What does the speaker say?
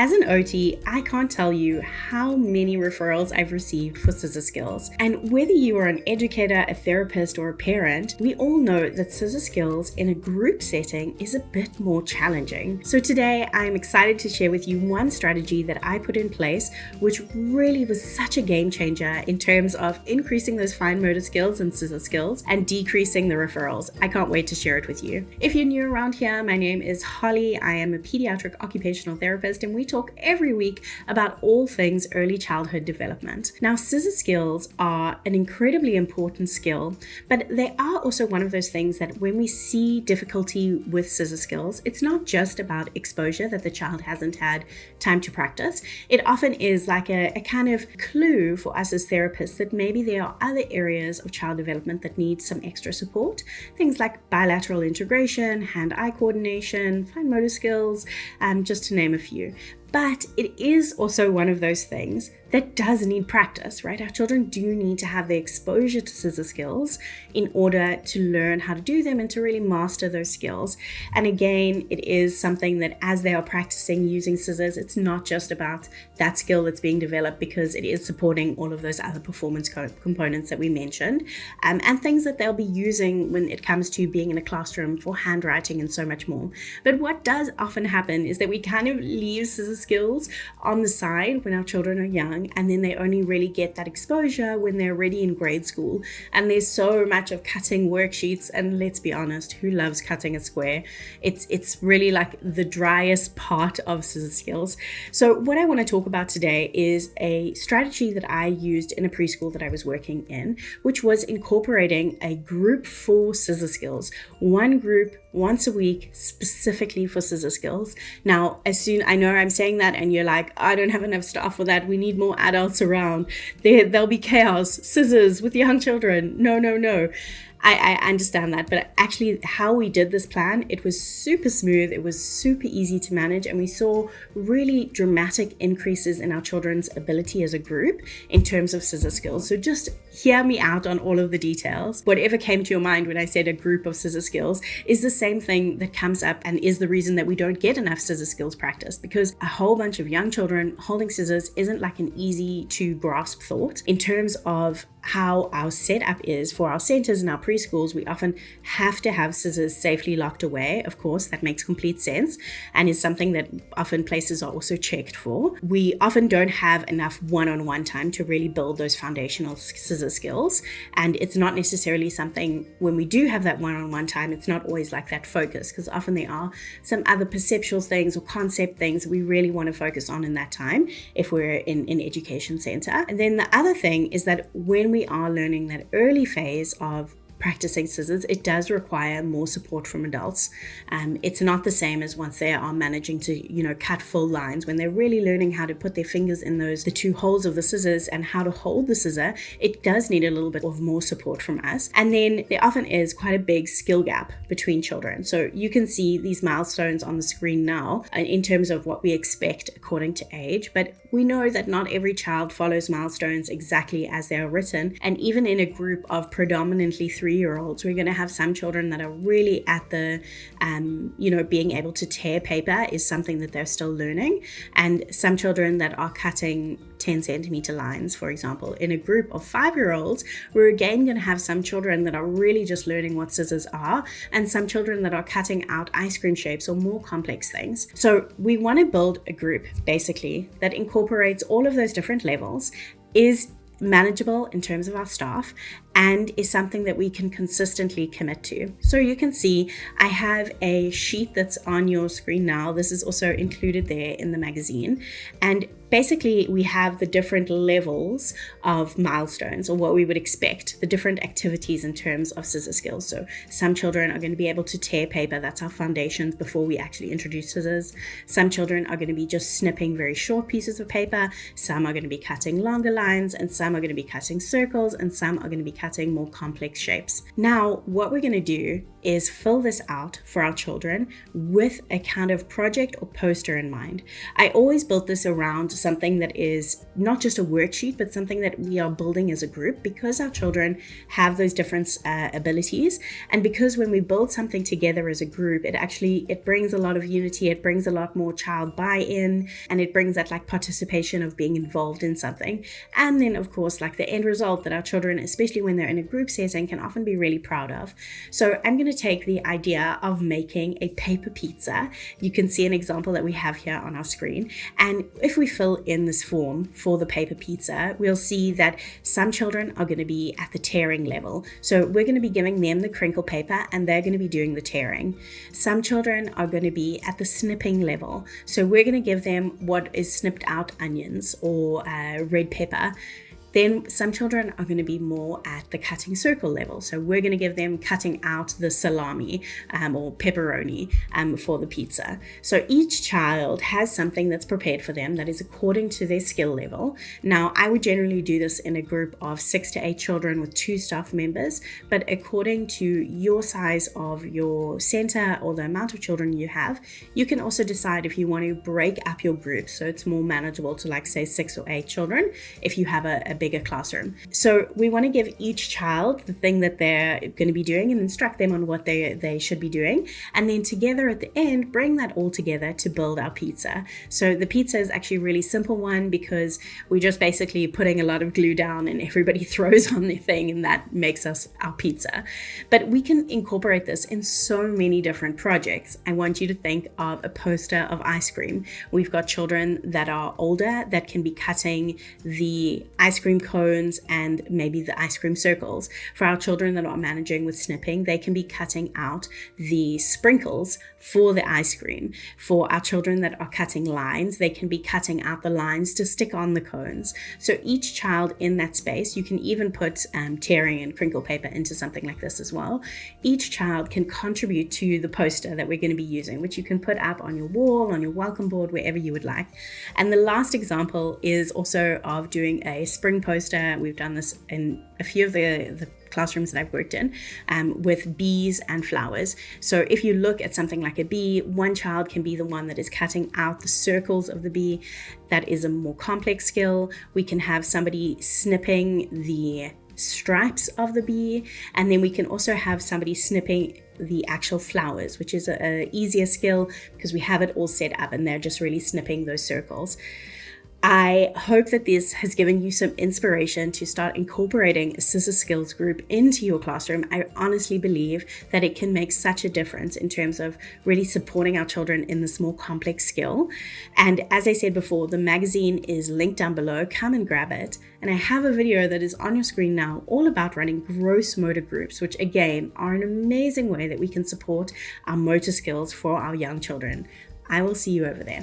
As an OT, I can't tell you how many referrals I've received for scissor skills. And whether you are an educator, a therapist, or a parent, we all know that scissor skills in a group setting is a bit more challenging. So today, I'm excited to share with you one strategy that I put in place, which really was such a game changer in terms of increasing those fine motor skills and scissor skills and decreasing the referrals. I can't wait to share it with you. If you're new around here, my name is Holly. I am a pediatric occupational therapist, and we talk every week about all things early childhood development. Now, scissor skills are an incredibly important skill, but they are also one of those things that when we see difficulty with scissor skills, it's not just about exposure that the child hasn't had time to practice. It often is like a kind of clue for us as therapists that maybe there are other areas of child development that need some extra support. Things like bilateral integration, hand-eye coordination, fine motor skills, just to name a few. But it is also one of those things that does need practice, right? Our children do need to have the exposure to scissor skills in order to learn how to do them and to really master those skills. And again, it is something that as they are practicing using scissors, it's not just about that skill that's being developed, because it is supporting all of those other performance components that we mentioned, and things that they'll be using when it comes to being in a classroom for handwriting and so much more. But what does often happen is that we kind of leave scissor skills on the side when our children are young, and then they only really get that exposure when they're already in grade school. And there's so much of cutting worksheets, and let's be honest, who loves cutting a square? It's really like the driest part of scissor skills. So what I want to talk about today is a strategy that I used in a preschool that I was working in, which was incorporating a group for scissor skills. One group once a week specifically for scissor skills. Now, I know I'm saying that and you're like, I don't have enough staff for that. We need more adults around. There'll be chaos, scissors with young children. No. I understand that, but actually how we did this plan, it was super smooth, it was super easy to manage, and we saw really dramatic increases in our children's ability as a group in terms of scissor skills. So just hear me out on all of the details. Whatever came to your mind when I said a group of scissor skills is the same thing that comes up and is the reason that we don't get enough scissor skills practice, because a whole bunch of young children holding scissors isn't like an easy to grasp thought. In terms of how our setup is for our centers and our preschools, we often have to have scissors safely locked away. Of course, that makes complete sense and is something that often places are also checked for. We often don't have enough one-on-one time to really build those foundational scissor skills. And it's not necessarily something, when we do have that one-on-one time, it's not always like that focus, because often there are some other perceptual things or concept things we really want to focus on in that time if we're in an education center. And then the other thing is that when we are learning that early phase of practicing scissors, it does require more support from adults. It's not the same as once they are managing to, cut full lines. When they're really learning how to put their fingers in the two holes of the scissors and how to hold the scissor, it does need a little bit of more support from us. And then there often is quite a big skill gap between children. So you can see these milestones on the screen now in terms of what we expect according to age, but we know that not every child follows milestones exactly as they are written. And even in a group of predominantly 3-year-olds, we're going to have some children that are really at the, being able to tear paper is something that they're still learning. And some children that are cutting 10 centimeter lines, for example. In a group of 5-year-olds, we're again going to have some children that are really just learning what scissors are, and some children that are cutting out ice cream shapes or more complex things. So we want to build a group, basically, that incorporates all of those different levels, is manageable in terms of our staff, and is something that we can consistently commit to. So you can see I have a sheet that's on your screen now. This is also included there in the magazine. And basically we have the different levels of milestones, or what we would expect, the different activities in terms of scissor skills. So some children are going to be able to tear paper. That's our foundations before we actually introduce scissors. Some children are going to be just snipping very short pieces of paper. Some are going to be cutting longer lines, and some some are going to be cutting circles, and some are going to be cutting more complex shapes. Now, what we're going to do is fill this out for our children with a kind of project or poster in mind. I always built this around something that is not just a worksheet, but something that we are building as a group, because our children have those different abilities. And because when we build something together as a group, it brings a lot of unity, it brings a lot more child buy-in, and it brings that like participation of being involved in something. And then of course, like the end result that our children, especially when they're in a group setting, can often be really proud of. So I'm going to take the idea of making a paper pizza. You can see an example that we have here on our screen. And if we fill in this form for the paper pizza, we'll see that some children are going to be at the tearing level. So we're going to be giving them the crinkle paper and they're going to be doing the tearing. Some children are going to be at the snipping level. So we're going to give them what is snipped out onions or red pepper. Then some children are going to be more at the cutting circle level. So we're going to give them cutting out the salami or pepperoni for the pizza. So each child has something that's prepared for them that is according to their skill level. Now, I would generally do this in a group of 6 to 8 children with 2 staff members, but according to your size of your center or the amount of children you have, you can also decide if you want to break up your group so it's more manageable to, like, say 6 or 8 children if you have a bigger classroom. So we want to give each child the thing that they're going to be doing and instruct them on what they should be doing. And then together at the end, bring that all together to build our pizza. So the pizza is actually a really simple one because we're just basically putting a lot of glue down and everybody throws on their thing and that makes us our pizza. But we can incorporate this in so many different projects. I want you to think of a poster of ice cream. We've got children that are older that can be cutting the ice cream cones and maybe the ice cream circles. For our children that are managing with snipping, they can be cutting out the sprinkles for the ice cream. For our children that are cutting lines, they can be cutting out the lines to stick on the cones. So each child in that space, you can even put tearing and crinkle paper into something like this as well. Each child can contribute to the poster that we're going to be using, which you can put up on your wall, on your welcome board, wherever you would like. And the last example is also of doing a spring poster. We've done this in a few of the classrooms that I've worked in with bees and flowers. So if you look at something like a bee, one child can be the one that is cutting out the circles of the bee. That is a more complex skill. We can have somebody snipping the stripes of the bee, and then we can also have somebody snipping the actual flowers, which is a easier skill because we have it all set up and they're just really snipping those circles. I hope that this has given you some inspiration to start incorporating a Scissor Skills group into your classroom. I honestly believe that it can make such a difference in terms of really supporting our children in this more complex skill. And as I said before, the magazine is linked down below. Come and grab it. And I have a video that is on your screen now all about running gross motor groups, which again are an amazing way that we can support our motor skills for our young children. I will see you over there.